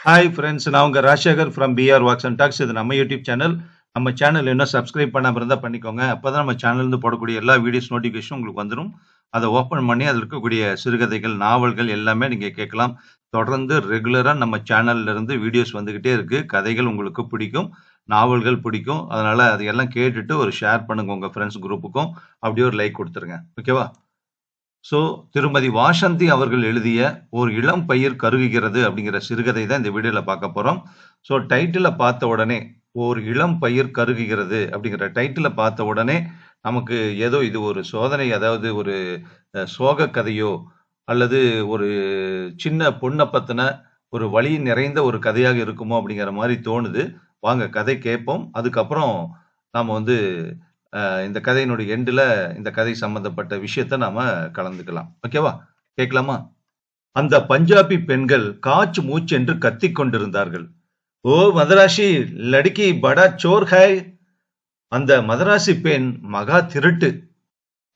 Hi friends, நான் உங்கள் Rajasekar from PR walks and talks. இது நம்ம யூடியூப் சேனல். நம்ம சேனல் இன்னும் சப்ஸ்கிரைப் பண்ணாமல் இருந்தால் பண்ணிக்கோங்க. அப்போ தான் நம்ம சேனல்லேருந்து போடக்கூடிய எல்லா வீடியோஸ் நோட்டிஃபிகேஷன் உங்களுக்கு வந்துடும். அதை ஓப்பன் பண்ணி அதில் இருக்கக்கூடிய சிறுகதைகள், நாவல்கள் எல்லாமே நீங்கள் கேட்கலாம். தொடர்ந்து ரெகுலராக நம்ம சேனல்லேருந்து வீடியோஸ் வந்துக்கிட்டே இருக்குது. கதைகள் உங்களுக்கு பிடிக்கும், நாவல்கள் பிடிக்கும். அதனால் அதையெல்லாம் கேட்டுட்டு ஒரு ஷேர் பண்ணுங்கள் உங்கள் ஃப்ரெண்ட்ஸ் குரூப்புக்கும். அப்படியே ஒரு லைக் கொடுத்துருங்க, ஓகேவா? ஸோ திருமதி வாசந்தி அவர்கள் எழுதிய ஒரு இளம் பயிர் கருகுகிறது அப்படிங்கிற சிறுகதை தான் இந்த வீடியோவில் பார்க்க போகிறோம். ஸோ டைட்டிலை பார்த்த உடனே ஒரு இளம் பயிர் கருகுகிறது அப்படிங்கிற டைட்டிலை பார்த்த உடனே நமக்கு ஏதோ இது ஒரு சோதனை, அதாவது ஒரு சோக கதையோ அல்லது ஒரு சின்ன பொண்ணை பற்றின ஒரு வழி நிறைந்த ஒரு கதையாக இருக்குமோ அப்படிங்கிற மாதிரி தோணுது. வாங்க கதை கேட்போம். அதுக்கப்புறம் நாம் இந்த கதையினுடைய எண்டில் இந்த கதை சம்பந்தப்பட்ட விஷயத்த நாம கலந்துக்கலாம், ஓகேவா? கேட்கலாமா? அந்த பஞ்சாபி பெண்கள் காச்சு மூச்சு என்று கத்திக் கொண்டிருந்தார்கள். ஓ மதராசி லடுக்கி படா சோர் ஹாய்! அந்த மதராசி பெண் மகா திருட்டு.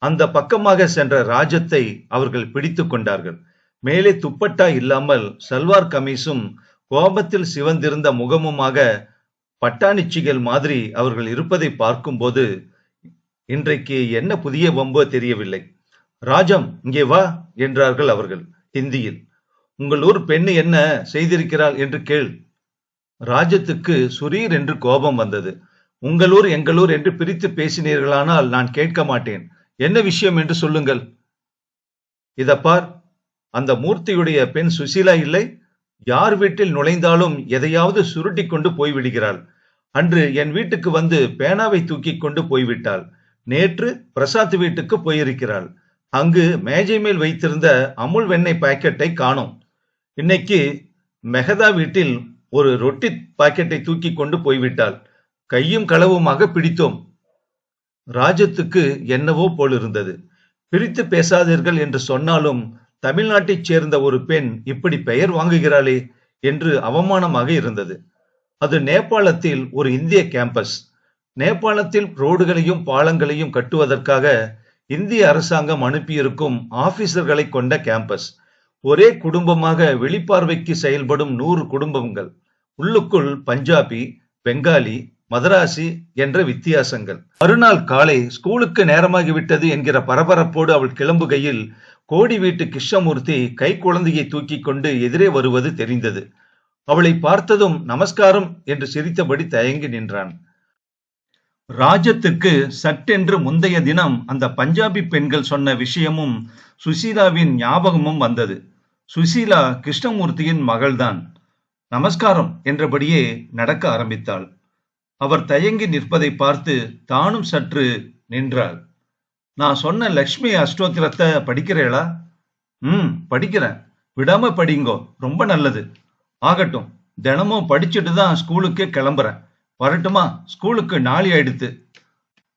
அந்த பக்கமாக சென்ற ராஜத்தை அவர்கள் பிடித்து கொண்டார்கள். மேலே துப்பட்டா இல்லாமல் சல்வார் கமீஸும் கோபத்தில் சிவந்திருந்த முகமுமாக பட்டாணிச்சிகள் மாதிரி அவர்கள் இருப்பதை பார்க்கும்போது இன்றைக்கு என்ன புதிய வம்போ தெரியவில்லை. ராஜம், இங்கே வா என்றார்கள் அவர்கள் ஹிந்தியில். உங்கள் ஊர் பெண்ணு என்ன செய்திருக்கிறாள் என்று கேள். ராஜத்துக்கு சுரீர் என்று கோபம் வந்தது. உங்களூர் எங்களூர் என்று பிரித்து பேசினீர்களானால் நான் கேட்க மாட்டேன். என்ன விஷயம் என்று சொல்லுங்கள். இதப்பார், அந்த மூர்த்தியுடைய பெண் சுசீலா இல்லை? யார் வீட்டில் நுழைந்தாலும் எதையாவது சுருட்டி கொண்டு போய்விடுகிறாள். அன்று என் வீட்டுக்கு வந்து பேனாவை தூக்கி கொண்டு போய்விட்டாள். நேற்று பிரசாத் வீட்டுக்கு போயிருக்கிறாள். அங்கு மேஜை மேல் வைத்திருந்த அமுல் வெண்ணெய் பாக்கெட்டை காணோம். இன்னைக்கு மெஹதா வீட்டில் ஒரு ரொட்டி பாக்கெட்டை தூக்கி கொண்டு போய்விட்டாள். கையும் களவுமாக பிடித்தோம். ராஜத்துக்கு என்னவோ போலிருந்தது. பிரித்து பேசாதீர்கள் என்று சொன்னாலும் தமிழ்நாட்டைச் சேர்ந்த ஒரு பெண் இப்படி பெயர் வாங்குகிறாளே என்று அவமானமாக இருந்தது. அது நேபாளத்தில் ஒரு இந்திய கேம்பஸ். நேபாளத்தில் ரோடுகளையும் பாலங்களையும் கட்டுவதற்காக இந்திய அரசாங்கம் அனுப்பியிருக்கும் ஆபீசர்களை கொண்ட கேம்பஸ். ஒரே குடும்பமாக வெளிப்பார்வைக்கு செயல்படும் 100 குடும்பங்கள். உள்ளுக்குள் பஞ்சாபி, பெங்காலி, மதராசி என்ற வித்தியாசங்கள். மறுநாள் காலை ஸ்கூலுக்கு நேரமாகிவிட்டது என்கிற பரபரப்போடு அவள் கிளம்புகையில் கோடி வீட்டு கிருஷ்ணமூர்த்தி கை குழந்தையை தூக்கி கொண்டு எதிரே வருவது தெரிந்தது. அவளை பார்த்ததும் நமஸ்காரம் என்று சிரித்தபடி தயங்கி நின்றான். ராஜத்துக்கு சட்டென்று முந்தைய தினம் அந்த பஞ்சாபி பெண்கள் சொன்ன விஷயமும் சுசீலாவின் ஞாபகமும் வந்தது. சுசீலா கிருஷ்ணமூர்த்தியின் மகள்தான். நமஸ்காரம் என்றபடியே நடக்க ஆரம்பித்தாள். அவர் தயங்கி நிற்பதை பார்த்து தானும் சற்று நின்றாள். நான் சொன்ன லக்ஷ்மி அஷ்டோத்திரத்தை படிக்கிறேளா? படிக்கிறேன். விடாம படிங்கோ, ரொம்ப நல்லது. ஆகட்டும், தினமும் படிச்சுட்டு தான் ஸ்கூலுக்கு கிளம்புறேன். வரட்டுமா? ஸ்கூலுக்கு நாளை ஆயிடுத்து.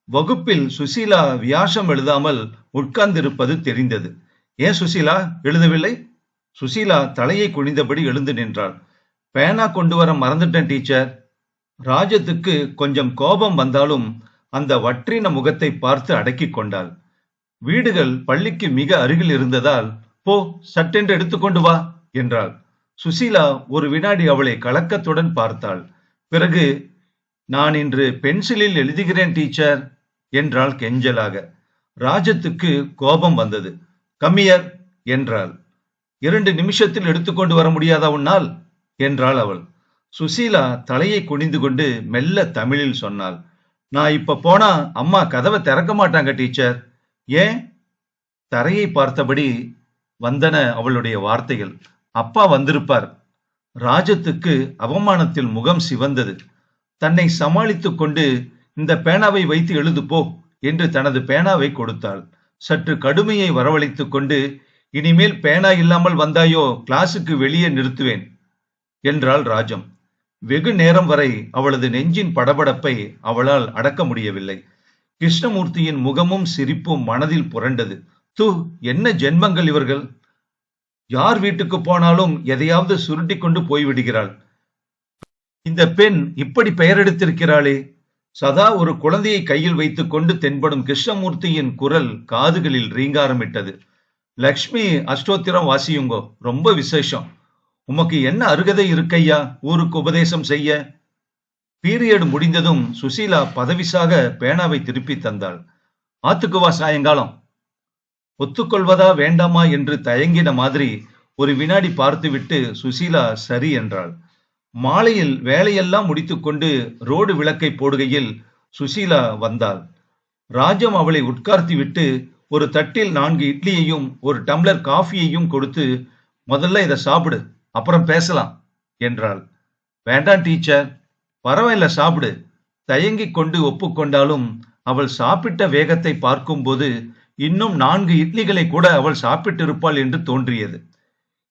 வகுப்பில் சுசீலா வியாசம் எழுதாமல் உட்கார்ந்திருப்பது தெரிந்தது. ஏன் சுசீலா எழுதவில்லை? சுசீலா தலையை குனிந்தபடி எழுந்து நின்றாள். பேனா கொண்டு வர மறந்துட்டேன் டீச்சர். ராஜத்துக்கு கொஞ்சம் கோபம் வந்தாலும் அந்த வற்றின முகத்தை பார்த்து அடக்கி கொண்டாள். வீடுகள் பள்ளிக்கு மிக அருகில் இருந்ததால் போ, சட்டென்று எடுத்துக்கொண்டு வா என்றாள். சுசீலா ஒரு வினாடி அவளை கலக்கத்துடன் பார்த்தாள். பிறகு, நான் இன்று பென்சிலில் எழுதுகிறேன் டீச்சர் என்றாள் கெஞ்சலாக. ராஜத்துக்கு கோபம் வந்தது. கம்மியர் என்றாள். 2 நிமிஷத்தில் எடுத்துக்கொண்டு வர முடியாதா உன்னால் என்றாள் அவள். சுசீலா தலையை குனிந்து கொண்டு மெல்ல தமிழில் சொன்னாள். நான் இப்ப போனா அம்மா கதவை திறக்க மாட்டாங்க டீச்சர். ஏன்? தரையை பார்த்தபடி வந்தன அவளுடைய வார்த்தைகள். அப்பா வந்திருப்பார். ராஜத்துக்கு அவமானத்தில் முகம் சிவந்தது. தன்னை சமாளித்துக் கொண்டு இந்த பேனாவை வைத்து எழுது போ என்று தனது பேனாவை கொடுத்தாள். சற்று கடுமையை வரவழைத்துக் கொண்டு, இனிமேல் பேனா இல்லாமல் வந்தாயோ கிளாஸுக்கு வெளியே நிறுத்துவேன் என்றாள் ராஜம். வெகு நேரம் வரை அவளது நெஞ்சின் படபடப்பை அவளால் அடக்க முடியவில்லை. கிருஷ்ணமூர்த்தியின் முகமும் சிரிப்பும் மனதில் புரண்டது. என்ன ஜென்மங்கள் இவர்கள்! யார் வீட்டுக்கு போனாலும் எதையாவது சுருட்டி கொண்டு போய்விடுகிறாள். இந்த பெண் இப்படி பெயரெடுத்திருக்கிறாளே! சதா ஒரு குழந்தையை கையில் வைத்துக் கொண்டு தென்படும் கிருஷ்ணமூர்த்தியின் குரல் காதுகளில் ரீங்காரமிட்டது. லக்ஷ்மி அஷ்டோத்திரம் வாசியுங்கோ, ரொம்ப விசேஷம். உமக்கு என்ன அருகதை இருக்கையா ஊருக்கு உபதேசம் செய்ய? பீரியட் முடிந்ததும் சுசீலா பதவிசாக பேனாவை திருப்பி தந்தாள். ஆத்துக்கு வா சாயங்காலம். ஒத்துக்கொள்வதா வேண்டாமா என்று தயங்கின மாதிரி ஒரு வினாடி பார்த்துவிட்டு சுசீலா சரி என்றாள். மாலையில் வேலையெல்லாம் முடித்துக்கொண்டு ரோடு விளக்கை போடுகையில் சுசீலா வந்தாள். ராஜம் அவளை உட்கார்த்திவிட்டு ஒரு தட்டில் 4 இட்லியையும் ஒரு டம்ளர் காஃபியையும் கொடுத்து, முதல்ல இதை சாப்பிடு, அப்புறம் பேசலாம் என்றாள். வேண்டாம் டீச்சர், பரவாயில்ல சாப்பிடு. தயங்கிக் கொண்டு ஒப்புக்கொண்டாலும் அவள் சாப்பிட்ட வேகத்தை பார்க்கும்போது இன்னும் 4 இட்லிகளை கூட அவள் சாப்பிட்டிருப்பாள் என்று தோன்றியது.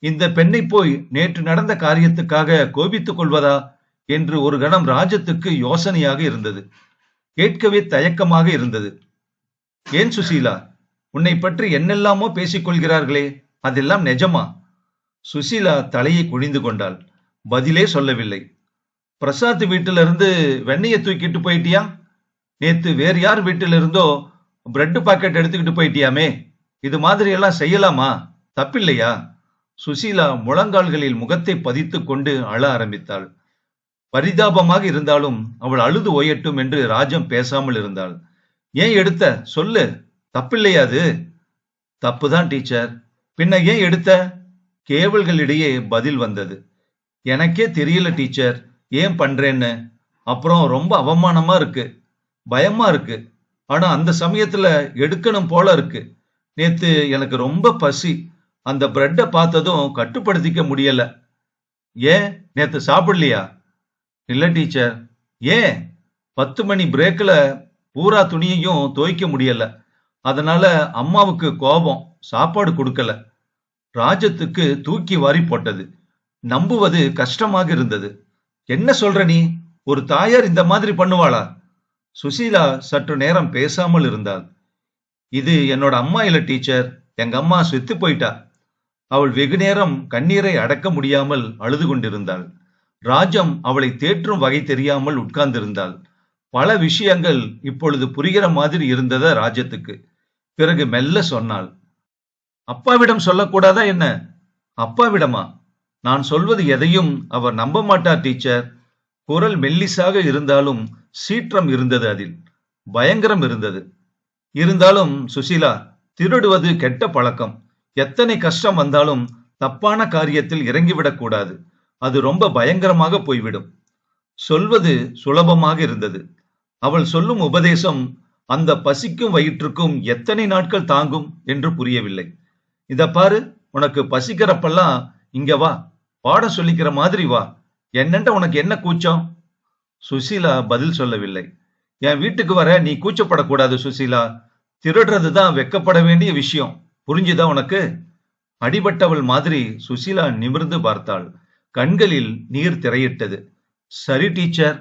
இந்த பெண்ணை போய் நேற்று நடந்த காரியத்துக்காக கோபித்துக் கொள்வதா என்று ஒரு கணம் ராஜத்துக்கு யோசனையாக இருந்தது. கேட்கவே தயக்கமாக இருந்தது. ஏன் சுசீலா, உன்னை பற்றி என்னெல்லாமோ பேசிக் கொள்கிறார்களே, அதெல்லாம் நிஜமா? சுசீலா தலையை குனிந்து கொண்டாள். பதிலே சொல்லவில்லை. பிரசாத் வீட்டிலிருந்து வெண்ணையை தூக்கிட்டு போயிட்டியா? நேத்து வேறு யார் வீட்டிலிருந்தோ பிரெட் பாக்கெட் எடுத்துக்கிட்டு போயிட்டியாமே, இது மாதிரி எல்லாம் செய்யலாமா? தப்பில்லையா? சுசீலா முழங்கால்களில் முகத்தை பதித்துக் கொண்டு அழ ஆரம்பித்தாள். பரிதாபமாக இருந்தாலும் அவள் அழுது ஓயட்டும் என்று ராஜம் பேசாமல் இருந்தாள். ஏன் எடுத்த சொல்லு, தப்பில்லையா அது? தப்புதான் டீச்சர். பின்ன ஏன் எடுத்த? கேவல்களிடையே பதில் வந்தது. எனக்கே தெரியல டீச்சர் ஏன் பண்றேன்னு. அப்புறம் ரொம்ப அவமானமா இருக்கு, பயமா இருக்கு. ஆனா அந்த சமயத்துல எடுக்கணும் போல இருக்கு. நேத்து எனக்கு ரொம்ப பசி. அந்த பிரெட்டை பார்த்ததும் கட்டுப்படுத்திக்க முடியல. ஏன் நேத்து சாப்பிடலையா? இல்ல டீச்சர். ஏன்? 10 மணி பிரேக்ல பூரா துணியையும் துவைக்க முடியல. அதனால அம்மாவுக்கு கோபம், சாப்பாடு கொடுக்கல. ராஜத்துக்கு தூக்கி வாரி போட்டது. நம்புவது கஷ்டமாக இருந்தது. என்ன சொல்ற நீ? ஒரு தாயார் இந்த மாதிரி பண்ணுவாளா? சுசீலா சற்று நேரம் பேசாமல் இருந்தாள். இது என்னோட அம்மா இல்ல டீச்சர், எங்க அம்மா செத்து போயிட்டா. அவள் வெகு நேரம் கண்ணீரை அடக்க முடியாமல் அழுது கொண்டிருந்தாள். ராஜம் அவளை தேற்றும் வகை தெரியாமல் உட்கார்ந்திருந்தாள். பல விஷயங்கள் இப்பொழுது புரிகிற மாதிரி இருந்தத ராஜத்துக்கு. பிறகு மெல்ல சொன்னாள். அப்பாவிடம் சொல்லக்கூடாதா என்ன? அப்பாவிடமா? நான் சொல்வது எதையும் அவர் நம்ப மாட்டார் டீச்சர். குரல் மெல்லிசாக இருந்தாலும் சீற்றம் இருந்தது, அதில் பயங்கரம் இருந்தது. இருந்தாலும் சுசீலா, திருடுவது கெட்ட பழக்கம். எத்தனை கஷ்டம் வந்தாலும் தப்பான காரியத்தில் இறங்கிவிடக் கூடாது. அது ரொம்ப பயங்கரமாக போய்விடும். சொல்வது சுலபமாக இருந்தது. அவள் சொல்லும் உபதேசம் அந்த பசிக்கும் வயிற்றுக்கும் எத்தனை நாட்கள் தாங்கும் என்று புரியவில்லை. இத பாரு, உனக்கு பசிக்கிறப்பெல்லாம் இங்க வா, பாடம் சொல்லிக்கிற மாதிரி வா. என்னண்ட உனக்கு என்ன கூச்சம்? சுசீலா பதில் சொல்லவில்லை. என் வீட்டுக்கு வர நீ கூச்சப்படக்கூடாது சுசீலா. திருடுறதுதான் வெக்கப்பட வேண்டிய விஷயம். புரிஞ்சுதா உனக்கு? அடிபட்டவள் மாதிரி சுசீலா நிமிர்ந்து பார்த்தாள். கண்களில் நீர் திரையிட்டது. சரி டீச்சர்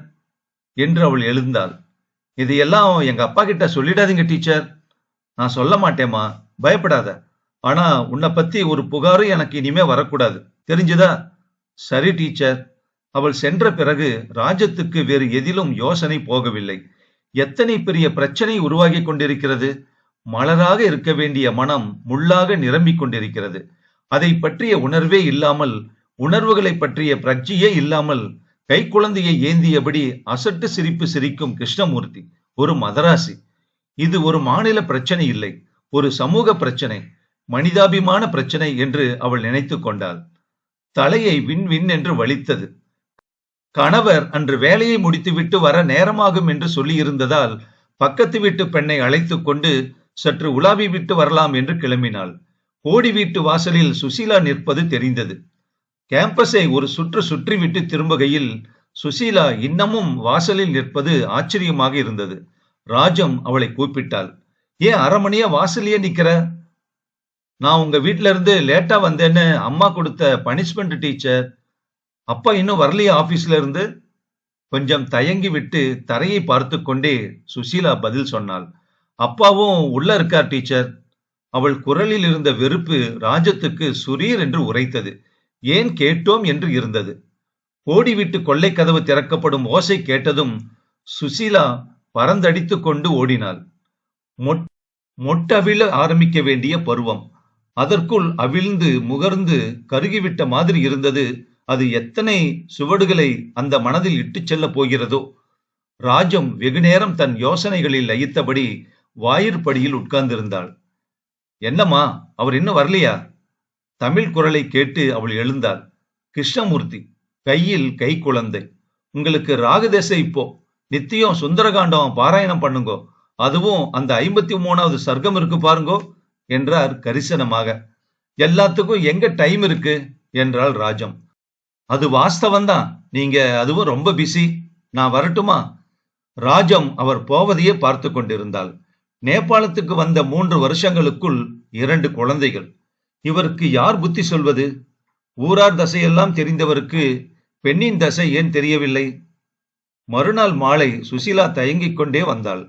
என்று அவள் எழுந்தாள். இதையெல்லாம் எங்க அப்பா கிட்ட சொல்லிடாதீங்க டீச்சர். நான் சொல்ல மாட்டேமா, பயப்படாத. ஆனா உன்னை பத்தி ஒரு புகாரும் எனக்கு இனிமே வரக்கூடாது, தெரிஞ்சுதா? சரி டீச்சர். அவள் சென்ற பிறகு ராஜத்துக்கு வேறு எதிலும் யோசனை போகவில்லை. எத்தனை பெரிய பிரச்சனை உருவாகி கொண்டிருக்கிறது. மலராக இருக்க வேண்டிய மனம் முள்ளாக நிரம்பிக் கொண்டிருக்கிறது. அதை பற்றிய உணர்வே இல்லாமல், உணர்வுகளை பற்றிய பிரஜையே இல்லாமல் கைக்குழந்தையை ஏந்தியபடி அசட்டு சிரிப்பு சிரிக்கும் கிருஷ்ணமூர்த்தி ஒரு மதராசி. இது ஒரு மாநில பிரச்சனை இல்லை, ஒரு சமூக பிரச்சனை, மனிதாபிமான பிரச்சனை என்று அவள் நினைத்து கொண்டாள். தலையை விண் விண் என்று வலித்தது. கணவர் அன்று வேலையை முடித்துவிட்டு வர நேரமாகும் என்று சொல்லியிருந்ததால் பக்கத்து வீட்டு பெண்ணை அழைத்துக் கொண்டு சற்று உலாவி விட்டு வரலாம் என்று கிளம்பினாள். கோடி வீட்டு வாசலில் சுசீலா நிற்பது தெரிந்தது. கேம்பஸை ஒரு சுற்று சுற்றிவிட்டு திரும்புகையில் சுசீலா இன்னமும் வாசலில் நிற்பது ஆச்சரியமாக இருந்தது. ராஜம் அவளை கூப்பிட்டாள். ஏன் அரை மணியா வாசலையே நிக்கிற? நான் உங்க வீட்ல இருந்து லேட்டா வந்தேன்னு அம்மா கொடுத்த பனிஷ்மெண்ட் டீச்சர். அப்பா இன்னும் வரலையா ஆபீஸ்ல இருந்து? கொஞ்சம் தயங்கி விட்டு தரையை பார்த்து கொண்டே சுசீலா பதில் சொன்னாள். அப்பாவும் உள்ள இருக்கார் டீச்சர். அவள் குரலில் இருந்த வெறுப்பு ராஜத்துக்கு சுரீர் என்று உரைத்தது. ஏன் கேட்டோம் என்று இருந்தது. ஓடி விட்டு கொள்ளை கதவு திறக்கப்படும் ஓசை கேட்டதும் சுசீலா பறந்தடித்துக் கொண்டு ஓடினாள். மொட்டவிழ ஆரம்பிக்க வேண்டிய பருவம். அதற்குள் அவிழ்ந்து முகர்ந்து கருகிவிட்ட மாதிரி இருந்தது அது எத்தனை சுவடுகளை அந்த மனதில் இட்டுச் செல்ல போகிறதோ. ராஜம் வெகுநேரம் தன் யோசனைகளில் லயித்தபடி வாயிற்படியில் உட்கார்ந்திருந்தாள். என்னம்மா, அவர் இன்னும் வரலையா? தமிழ் குரலை கேட்டு அவள் எழுந்தாள். கிருஷ்ணமூர்த்தி, கையில் கை குழந்தை. உங்களுக்கு ராகதேசை இப்போ. நித்தியம் சுந்தரகாண்டம் பாராயணம் பண்ணுங்கோ. அதுவும் அந்த 53வது சர்க்கம் இருக்கு பாருங்கோ என்றார் கரிசனமாக. எல்லாத்துக்கும் எங்க டைம் இருக்கு என்றாள் ராஜம். அது வாஸ்தவம்தான், நீங்க அதுவும் ரொம்ப பிஸி. நான் வரட்டுமா? ராஜம் அவர் போவதையே பார்த்து கொண்டிருந்தாள். நேபாளத்துக்கு வந்த 3 வருஷங்களுக்குள் 2 குழந்தைகள். இவருக்கு யார் புத்தி சொல்வது? ஊரார் தசையெல்லாம் தெரிந்தவருக்கு பெண்ணின் தசை ஏன் தெரியவில்லை? மறுநாள் மாலை சுசீலா தயங்கிக் கொண்டே வந்தாள்,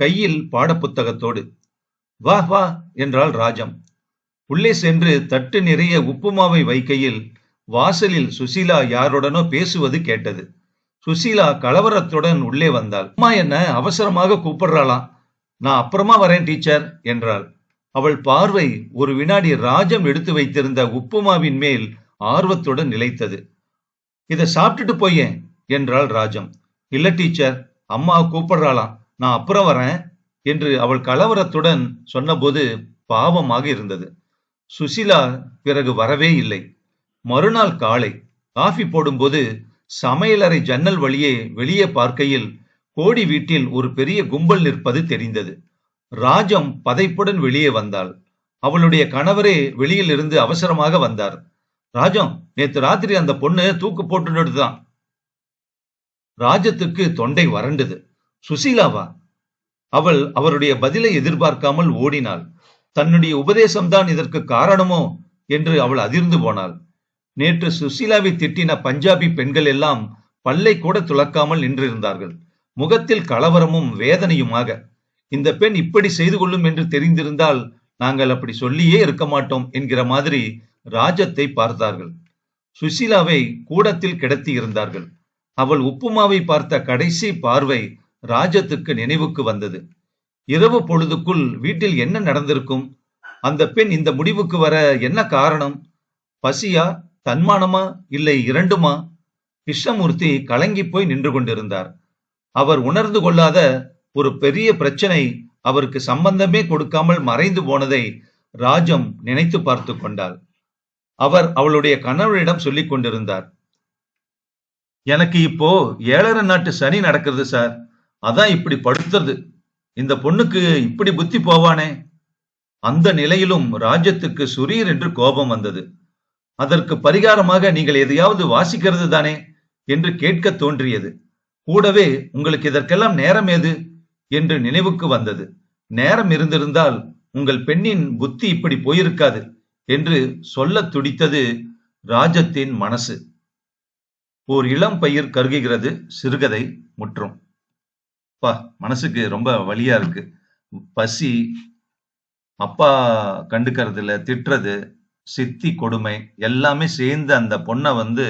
கையில் பாடப்புத்தகத்தோடு. வா வா என்றாள் ராஜம். உள்ளே சென்று தட்டு நிறைய உப்புமாவை வைக்கையில் வாசலில் சுசீலா யாருடனோ பேசுவது கேட்டது. சுசீலா கலவரத்துடன் உள்ளே வந்தாள். அம்மா என்ன அவசரமாக கூப்பிடுறாளாம். நான் அப்புறமா வரேன் டீச்சர் என்றாள். அவள் பார்வை ஒரு வினாடி ராஜம் எடுத்து வைத்திருந்த உப்புமாவின் மேல் ஆர்வத்துடன் நிலைத்தது. இதை சாப்பிட்டுட்டு போயேன் என்றாள் ராஜம். இல்ல டீச்சர், அம்மா கூப்பிடுறாளாம், நான் அப்புறம் வரேன் என்று அவள் கலவரத்துடன் சொன்னபோது பாவமாக இருந்தது. சுசீலா பிறகு வரவே இல்லை. மறுநாள் காலை காஃபி போடும்போது சமையலறை ஜன்னல் வழியே வெளியே பார்க்கையில் கோடி வீட்டில் ஒரு பெரிய கும்பல் நிற்பது தெரிந்தது. ராஜம் பதைப்புடன் வெளியே வந்தாள். அவளுடைய கணவரே வெளியில் இருந்து அவசரமாக வந்தார். ராஜம், நேத்து ராத்திரி அந்த பொண்ணு தூக்கு போட்டுதான். ராஜத்துக்கு தொண்டை வறண்டது. சுசீலாவா? அவள் அவருடைய பதிலை எதிர்பார்க்காமல் ஓடினாள். தன்னுடைய உபதேசம்தான் இதற்கு காரணமோ என்று அவள் அதிர்ந்து போனாள். நேற்று சுசீலாவை திட்டின பஞ்சாபி பெண்கள் எல்லாம் பல்லை கூட துலக்காமல் நின்றிருந்தார்கள், முகத்தில் கலவரமும் வேதனையுமாக. இந்த பெண் இப்படி செய்து கொள்ளும் என்று தெரிந்திருந்தால் நாங்கள் அப்படி சொல்லியே இருக்க மாட்டோம் என்கிற மாதிரி ராஜத்தை பார்த்தார்கள். சுசீலாவை கூடத்தில் கிடத்தி இருந்தார்கள். அவள் உப்புமாவை பார்த்த கடைசி பார்வை ராஜத்துக்கு நினைவுக்கு வந்தது. இரவு பொழுதுக்குள் வீட்டில் என்ன நடந்திருக்கும்? அந்த பெண் இந்த முடிவுக்கு வர என்ன காரணம்? பசியா, தன்மானமா, இல்லை இரண்டுமா? கிருஷ்ணமூர்த்தி கலங்கி போய் நின்று கொண்டிருந்தார். அவர் உணர்ந்து கொள்ளாத ஒரு பெரிய பிரச்சனை அவருக்கு சம்பந்தமே கொடுக்காமல் மறைந்து போனதை ராஜம் நினைத்து பார்த்து கொண்டாள். அவர் அவளுடைய கணவரிடம் சொல்லிக் கொண்டிருந்தார். எனக்கு இப்போ 7.5 நாட்டு சனி நடக்கிறது சார், அதான் இப்படி படுத்துறது. இந்த பொண்ணுக்கு இப்படி புத்தி போவானே. அந்த நிலையிலும் ராஜ்யத்துக்கு சுரீர் என்று கோபம் வந்தது. அதற்கு பரிகாரமாக நீங்கள் எதையாவது வாசிக்கிறது தானே என்று கேட்க தோன்றியது. கூடவே உங்களுக்கு இதற்கெல்லாம் நேரம் ஏது என்று நினைவுக்கு வந்தது. நேரம் இருந்திருந்தால் உங்கள் பெண்ணின் புத்தி இப்படி போயிருக்காது என்று சொல்ல துடித்தது ராஜத்தின் மனசு. ஓர் இளம் பயிர் கருகுகிறது, சிறுகதை முற்றும். மனசுக்கு ரொம்ப வலியா இருக்கு. பசி, அப்பா கண்டுக்கிறதுல திட்டுறது, சித்தி கொடுமை எல்லாமே சேர்ந்து அந்த பொண்ணை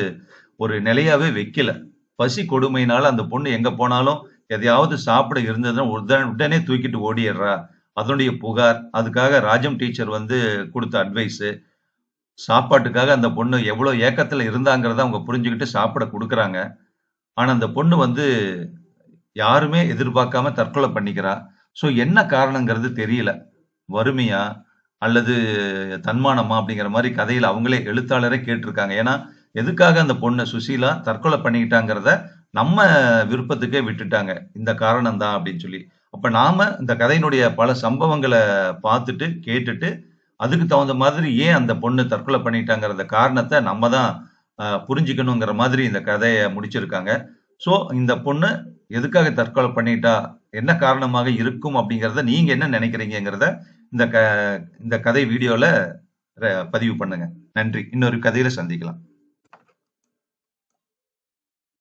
ஒரு நிலையாவே வைக்கல. பசி கொடுமையினால அந்த பொண்ணு எங்க போனாலும் எதையாவது சாப்பிட இருந்ததுன்னா உடனே தூக்கிட்டு ஓடிடுறா. அதனுடைய புகார், அதுக்காக ராஜம் டீச்சர் கொடுத்த அட்வைஸு, சாப்பாட்டுக்காக அந்த பொண்ணு எவ்வளவு ஏக்கத்துல இருந்தாங்கிறத அவங்க புரிஞ்சுக்கிட்டு சாப்பிட கொடுக்குறாங்க. ஆனா அந்த பொண்ணு யாருமே எதிர்பார்க்காம தற்கொலை பண்ணிக்கிறா. ஸோ என்ன காரணங்கிறது தெரியல. வறுமையா அல்லது தன்மானமா அப்படிங்கிற மாதிரி கதையில அவங்களே எழுத்தாளரே கேட்டிருக்காங்க. ஏன்னா எதுக்காக அந்த பொண்ணு சுசீலா தற்கொலை பண்ணிக்கிட்டாங்கிறத நம்ம விருப்பத்துக்கே விட்டுட்டாங்க, இந்த காரணம் தான் அப்படின்னு சொல்லி. அப்ப நாம இந்த கதையினுடைய பல சம்பவங்களை பார்த்துட்டு கேட்டுட்டு அதுக்கு தகுந்த மாதிரி ஏன் அந்த பொண்ணு தற்கொலை பண்ணிட்டாங்கிறத காரணத்தை நம்ம தான் புரிஞ்சுக்கணுங்கிற மாதிரி இந்த கதையை முடிச்சிருக்காங்க. ஸோ இந்த பொண்ணு எதுக்காக தற்கொலை பண்ணிட்டா, என்ன காரணமாக இருக்கும் அப்படிங்கிறத நீங்க என்ன நினைக்கிறீங்கிறத இந்த கதை வீடியோல பதிவு பண்ணுங்க. நன்றி. இன்னொரு கதையில சந்திக்கலாம்.